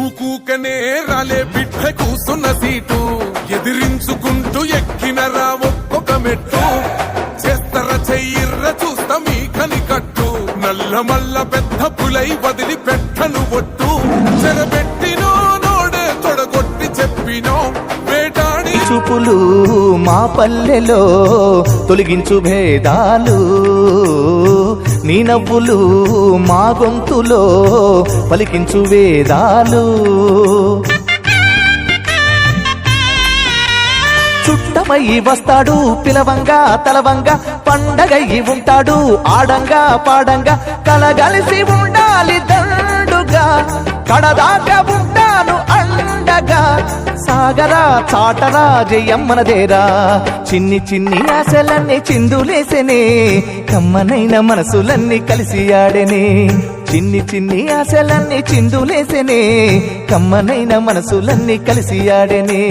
ఊకూకనే రాలే బిడ్డ కూసున్న సీటు ఎదిరించుకుంటూ ఎక్కినరా ఒక్కొక్క మెట్టు చేస్తర చెయ్యిర్ర చూస్తా మీ కనికట్టు నల్ల మల్ల పెద్ద పులై వదిలి పెట్టను ఒట్టు చెరబెట్టినో నోడే తొడగొట్టి చెప్పినో వేటాడి చూపులు మా పల్లెలో తొలగించు భేదాలు నీ నవ్వులు మా గొంతులో పలికించు వేదాలు చుట్టమయ్యి వస్తాడు పిలవంగా తలవంగా పండగయ్యి ఉంటాడు ఆడంగా పాడంగా కలగలిసి ఉండాలి దండుగా కడదాకా ఉంటాను అండగా సాగరా చాటరా జయమ్మనదేరా చిన్ని చిన్ని ఆశలన్నీ చిందులేసెనే కమ్మనైన మనసులన్నీ కలిసి ఆడెనే చిన్ని చిన్ని ఆశలన్నీ చిందులేసెనే కమ్మనైన మనసులన్నీ కలిసి ఆడెనే